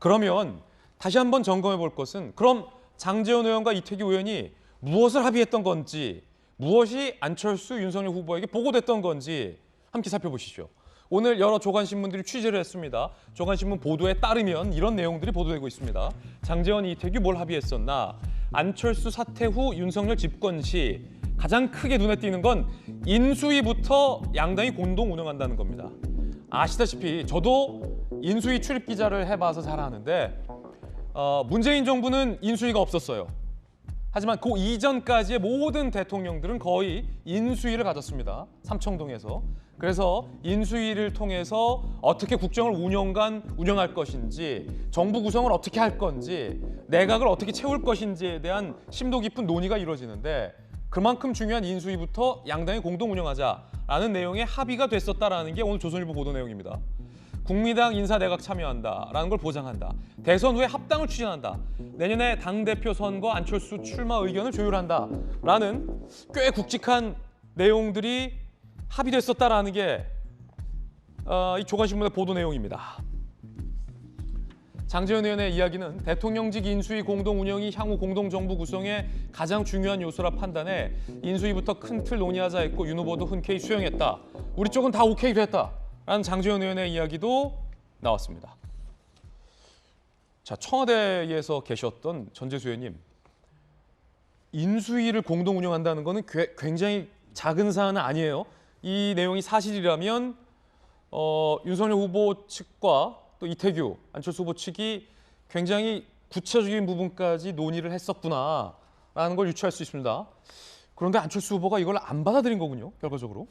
그러면 다시 한번 점검해 볼 것은 그럼 장제원 의원과 이태규 의원이 무엇을 합의했던 건지 무엇이 안철수, 윤석열 후보에게 보고됐던 건지 함께 살펴보시죠. 오늘 여러 조간신문들이 취재를 했습니다. 조간신문 보도에 따르면 이런 내용들이 보도되고 있습니다. 장제원, 이태규 뭘 합의했었나? 안철수 사퇴 후 윤석열 집권 시 가장 크게 눈에 띄는 건 인수위부터 양당이 공동 운영한다는 겁니다. 아시다시피 저도 인수위 출입 기자를 해봐서 잘 아는데 문재인 정부는 인수위가 없었어요. 하지만 그 이전까지의 모든 대통령들은 거의 인수위를 가졌습니다. 삼청동에서. 그래서 인수위를 통해서 어떻게 국정을 운영할 것인지, 정부 구성을 어떻게 할 건지, 내각을 어떻게 채울 것인지에 대한 심도 깊은 논의가 이루어지는데 그만큼 중요한 인수위부터 양당이 공동 운영하자라는 내용의 합의가 됐었다라는 게 오늘 조선일보 보도 내용입니다. 국민당 인사 내각 참여한다라는 걸 보장한다. 대선 후에 합당을 추진한다. 내년에 당대표 선거 안철수 출마 의견을 조율한다라는 꽤 굵직한 내용들이 합의됐었다라는 게 이 조간신문의 보도 내용입니다. 장제원 의원의 이야기는 대통령직 인수위 공동 운영이 향후 공동정부 구성의 가장 중요한 요소라 판단해 인수위부터 큰 틀 논의하자 했고 윤 후보도 흔쾌히 수용했다. 우리 쪽은 다 오케이를 했다. 라는 장제원 의원의 이야기도 나왔습니다. 자, 청와대에서 계셨던 전재수 의원님, 인수위를 공동 운영한다는 거는 굉장히 작은 사안은 아니에요. 이 내용이 사실이라면 윤석열 후보 측과 또 이태규, 안철수 후보 측이 굉장히 구체적인 부분까지 논의를 했었구나라는 걸 유추할 수 있습니다. 그런데 안철수 후보가 이걸 안 받아들인 거군요, 결과적으로.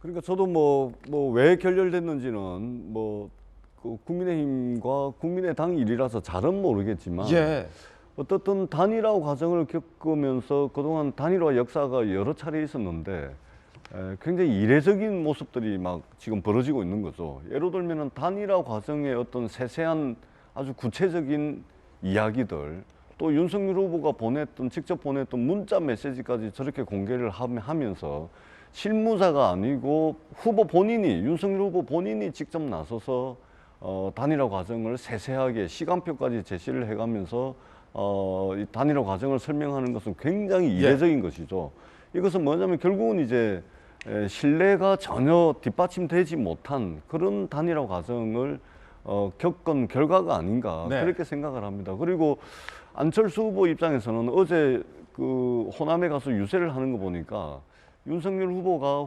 그러니까 저도 왜 결렬됐는지는 그 국민의힘과 국민의당 일이라서 잘은 모르겠지만 어떻든 단일화 과정을 겪으면서 그동안 단일화 역사가 여러 차례 있었는데 굉장히 이례적인 모습들이 막 지금 벌어지고 있는 거죠. 예를 들면 단일화 과정의 어떤 세세한 아주 구체적인 이야기들, 또 윤석열 후보가 직접 보냈던 문자 메시지까지 저렇게 공개를 하면서 실무자가 아니고 윤석열 후보 본인이 직접 나서서 단일화 과정을 세세하게 시간표까지 제시를 해가면서 이 단일화 과정을 설명하는 것은 굉장히 이례적인 것이죠. 이것은 뭐냐면 결국은 이제 신뢰가 전혀 뒷받침되지 못한 그런 단일화 과정을 겪은 결과가 아닌가 그렇게 생각을 합니다. 그리고 안철수 후보 입장에서는 어제 그 호남에 가서 유세를 하는 거 보니까 윤석열 후보가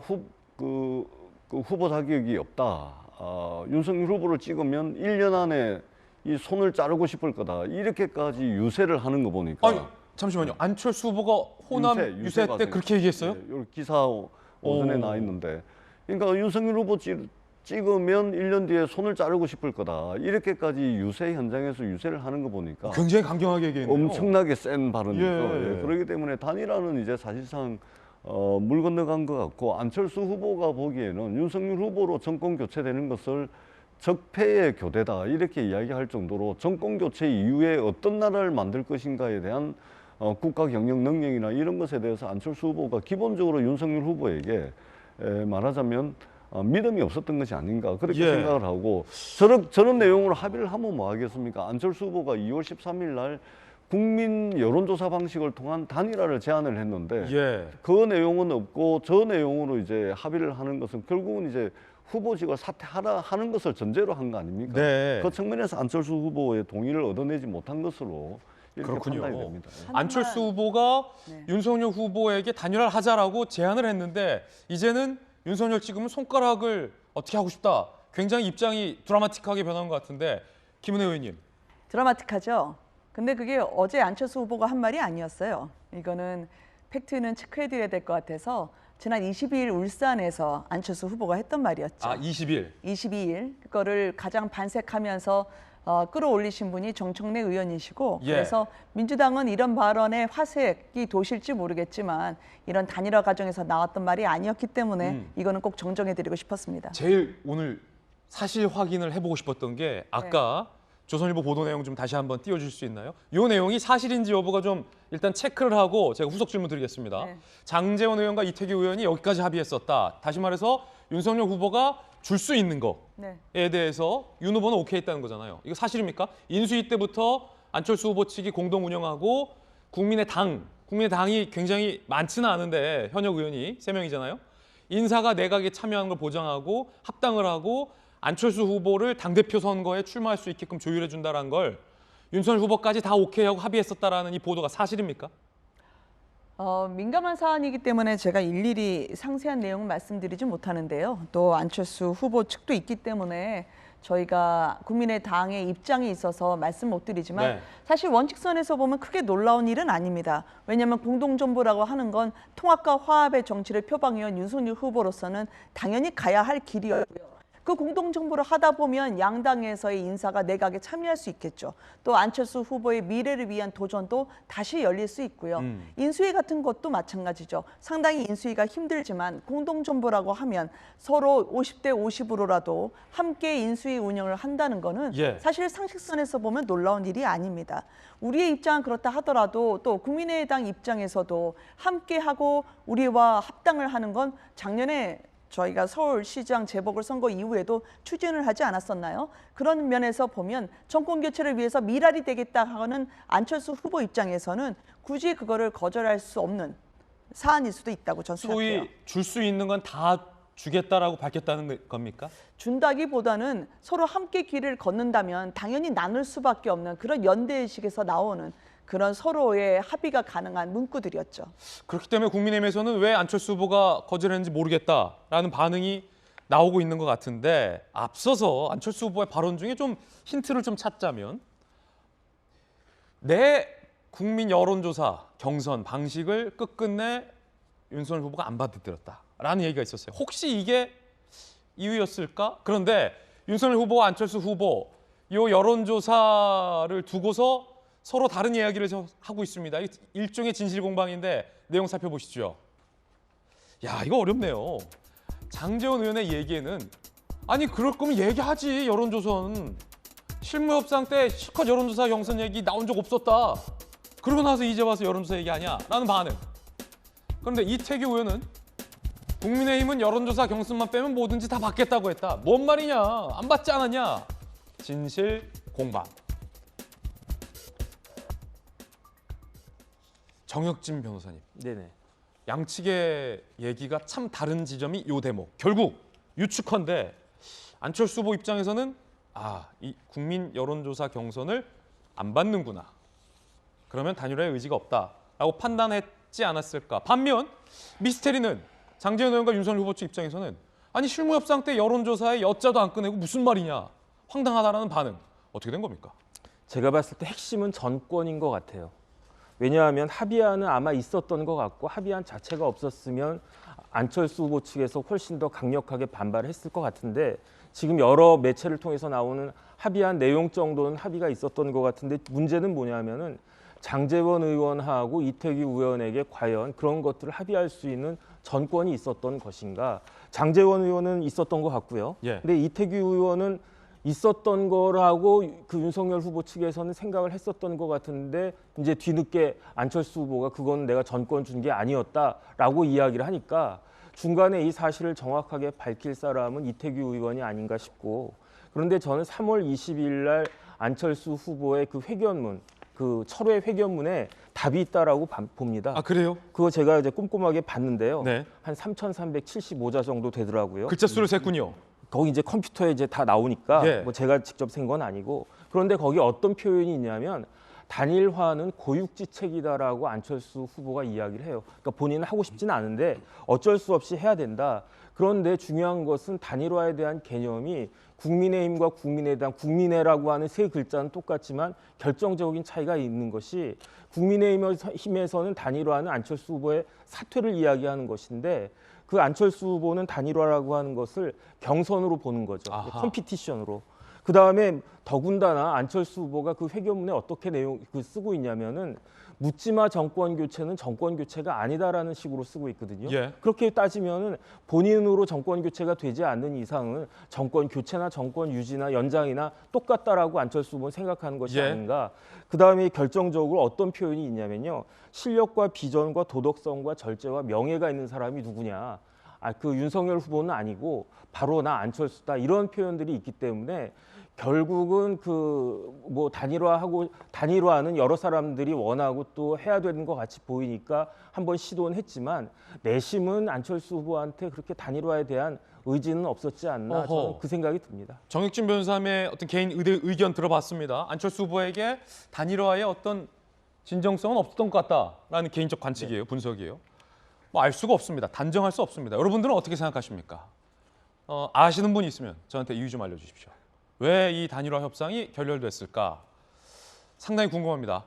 후보 자격이 없다. 윤석열 후보를 찍으면 1년 안에 이 손을 자르고 싶을 거다. 이렇게까지 유세를 하는 거 보니까. 아니, 잠시만요. 안철수 후보가 호남 유세 때 그렇게 얘기했어요? 기사 오전에 나 있는데. 그러니까 윤석열 후보 찍으면 1년 뒤에 손을 자르고 싶을 거다. 이렇게까지 유세 현장에서 유세를 하는 거 보니까 굉장히 강경하게 얘기했네요. 엄청나게 센 발언이죠. 그렇기 때문에 단일화는 이제 사실상 물 건너간 것 같고, 안철수 후보가 보기에는 윤석열 후보로 정권 교체되는 것을 적폐의 교대다 이렇게 이야기할 정도로 정권 교체 이후에 어떤 나라를 만들 것인가에 대한 국가 경영 능력이나 이런 것에 대해서 안철수 후보가 기본적으로 윤석열 후보에게 말하자면 믿음이 없었던 것이 아닌가 그렇게 생각을 하고, 저런 내용으로 합의를 하면 뭐 하겠습니까? 안철수 후보가 2월 13일 날 국민 여론조사 방식을 통한 단일화를 제안을 했는데 그 내용은 없고 저 내용으로 이제 합의를 하는 것은 결국은 이제 후보직을 사퇴하라 하는 것을 전제로 한 거 아닙니까? 그 측면에서 안철수 후보의 동의를 얻어내지 못한 것으로 이렇게 판단이 됩니다. 안철수 후보가 윤석열 후보에게 단일화를 하자라고 제안을 했는데 이제는 윤석열 찍으면 손가락을 어떻게 하고 싶다. 굉장히 입장이 드라마틱하게 변한 것 같은데 김은혜 의원님. 드라마틱하죠. 근데 그게 어제 안철수 후보가 한 말이 아니었어요. 이거는 팩트는 체크해드려야 될 것 같아서 지난 22일 울산에서 안철수 후보가 했던 말이었죠. 아, 20일? 22일. 그거를 가장 반색하면서 끌어올리신 분이 정청래 의원이시고 그래서 민주당은 이런 발언에 화색이 도실지 모르겠지만 이런 단일화 과정에서 나왔던 말이 아니었기 때문에 이거는 꼭 정정해드리고 싶었습니다. 제일 오늘 사실 확인을 해보고 싶었던 게 아까 조선일보 보도 내용 좀 다시 한번 띄워줄 수 있나요? 이 내용이 사실인지 여부가 좀 일단 체크를 하고 제가 후속 질문 드리겠습니다. 장제원 의원과 이태규 의원이 여기까지 합의했었다. 다시 말해서 윤석열 후보가 줄 수 있는 거에 네. 대해서 윤 후보는 오케이 했다는 거잖아요. 이거 사실입니까? 인수위 때부터 안철수 후보 측이 공동 운영하고 국민의당이 굉장히 많지는 않은데 현역 의원이 3명이잖아요. 인사가 내각에 참여하는 걸 보장하고 합당을 하고 안철수 후보를 당대표 선거에 출마할 수 있게끔 조율해 준다는 걸 윤석열 후보까지 다 오케이하고 합의했었다라는 이 보도가 사실입니까? 민감한 사안이기 때문에 제가 일일이 상세한 내용을 말씀드리지 못하는데요. 또 안철수 후보 측도 있기 때문에 저희가 국민의당의 입장에 있어서 말씀 못 드리지만 네. 사실 원칙선에서 보면 크게 놀라운 일은 아닙니다. 왜냐하면 공동정부라고 하는 건 통합과 화합의 정치를 표방해온 윤석열 후보로서는 당연히 가야 할 길이었고요. 그 공동정부를 하다 보면 양당에서의 인사가 내각에 참여할 수 있겠죠. 또 안철수 후보의 미래를 위한 도전도 다시 열릴 수 있고요. 인수위 같은 것도 마찬가지죠. 상당히 인수위가 힘들지만 공동정부라고 하면 서로 50대 50으로라도 함께 인수위 운영을 한다는 거는 사실 상식선에서 보면 놀라운 일이 아닙니다. 우리의 입장은 그렇다 하더라도 또 국민의당 입장에서도 함께하고 우리와 합당을 하는 건 작년에 저희가 서울시장 재보궐선거 이후에도 추진을 하지 않았었나요? 그런 면에서 보면 정권 교체를 위해서 미랄이 되겠다 하는 안철수 후보 입장에서는 굳이 그거를 거절할 수 없는 사안일 수도 있다고 저는 생각해요. 소위 줄 수 있는 건 다 주겠다라고 밝혔다는 겁니까? 준다기보다는 서로 함께 길을 걷는다면 당연히 나눌 수밖에 없는 그런 연대의식에서 나오는 그런 서로의 합의가 가능한 문구들이었죠. 그렇기 때문에 국민의힘에서는 왜 안철수 후보가 거절했는지 모르겠다라는 반응이 나오고 있는 것 같은데 앞서서 안철수 후보의 발언 중에 좀 힌트를 좀 찾자면 내 국민 여론조사 경선 방식을 끝끝내 윤석열 후보가 안 받아들였다라는 얘기가 있었어요. 혹시 이게 이유였을까? 그런데 윤석열 후보와 안철수 후보 이 여론조사를 두고서 서로 다른 이야기를 하고 있습니다. 일종의 진실 공방인데 내용 살펴보시죠. 야, 이거 어렵네요. 장제원 의원의 얘기에는 아니 그럴 거면 얘기하지 여론조사는. 실무협상 때 실컷 여론조사 경선 얘기 나온 적 없었다. 그러고 나서 이제 와서 여론조사 얘기하냐? 라는 반응. 그런데 이태규 의원은 국민의힘은 여론조사 경선만 빼면 뭐든지 다 받겠다고 했다. 뭔 말이냐? 안 받지 않았냐? 진실 공방. 정혁진 변호사님. 네네. 양측의 얘기가 참 다른 지점이 요 대목. 결국 유축컨대 안철수 후보 입장에서는 이 국민 여론조사 경선을 안 받는구나. 그러면 단일화의 의지가 없다라고 판단했지 않았을까. 반면 미스테리는 장제원 의원과 윤석열 후보 측 입장에서는 아니 실무협상 때 여론조사에 여자도 안 꺼내고 무슨 말이냐. 황당하다라는 반응. 어떻게 된 겁니까? 제가 봤을 때 핵심은 전권인 것 같아요. 왜냐하면 합의안은 아마 있었던 것 같고 합의안 자체가 없었으면 안철수 후보 측에서 훨씬 더 강력하게 반발했을 것 같은데 지금 여러 매체를 통해서 나오는 합의안 내용 정도는 합의가 있었던 것 같은데 문제는 뭐냐면은 장제원 의원하고 이태규 의원에게 과연 그런 것들을 합의할 수 있는 전권이 있었던 것인가. 장제원 의원은 있었던 것 같고요. 근데 이태규 의원은 있었던 거라고 그 윤석열 후보 측에서는 생각을 했었던 것 같은데 이제 뒤늦게 안철수 후보가 그건 내가 전권 준 게 아니었다라고 이야기를 하니까 중간에 이 사실을 정확하게 밝힐 사람은 이태규 의원이 아닌가 싶고 그런데 저는 3월 20일 날 안철수 후보의 그 회견문 그 철회 회견문에 답이 있다라고 봅니다. 아 그래요? 그거 제가 이제 꼼꼼하게 봤는데요. 네. 한 3,375자 정도 되더라고요. 글자 수를 셌군요. 거기 이제 컴퓨터에 이제 다 나오니까 뭐 제가 직접 센 건 아니고 그런데 거기 어떤 표현이 있냐면 단일화는 고육지책이다라고 안철수 후보가 이야기를 해요. 그러니까 본인은 하고 싶지는 않은데 어쩔 수 없이 해야 된다. 그런데 중요한 것은 단일화에 대한 개념이 국민의힘과 국민의당, 국민의라고 하는 세 글자는 똑같지만 결정적인 차이가 있는 것이 국민의힘에서는 단일화는 안철수 후보의 사퇴를 이야기하는 것인데 그 안철수 후보는 단일화라고 하는 것을 경선으로 보는 거죠. 컴피티션으로. 그다음에 더군다나 안철수 후보가 그 회견문에 어떻게 쓰고 있냐면은 묻지마 정권 교체는 정권 교체가 아니다라는 식으로 쓰고 있거든요. 그렇게 따지면은 본인으로 정권 교체가 되지 않는 이상은 정권 교체나 정권 유지나 연장이나 똑같다라고 안철수 후보는 생각하는 것이 아닌가. 그다음에 결정적으로 어떤 표현이 있냐면요. 실력과 비전과 도덕성과 절제와 명예가 있는 사람이 누구냐. 그 윤석열 후보는 아니고 바로 나 안철수다 이런 표현들이 있기 때문에 결국은 그 뭐 단일화는 여러 사람들이 원하고 또 해야 되는 것 같이 보이니까 한번 시도는 했지만 내심은 안철수 후보한테 그렇게 단일화에 대한 의지는 없었지 않나 저는 그 생각이 듭니다. 정혁진 변호사의 어떤 개인 의견 들어봤습니다. 안철수 후보에게 단일화의 어떤 진정성은 없었던 것 같다라는 개인적 관측이에요, 분석이에요. 뭐 알 수가 없습니다. 단정할 수 없습니다. 여러분들은 어떻게 생각하십니까? 아시는 분이 있으면 저한테 이유 좀 알려주십시오. 왜 이 단일화 협상이 결렬됐을까? 상당히 궁금합니다.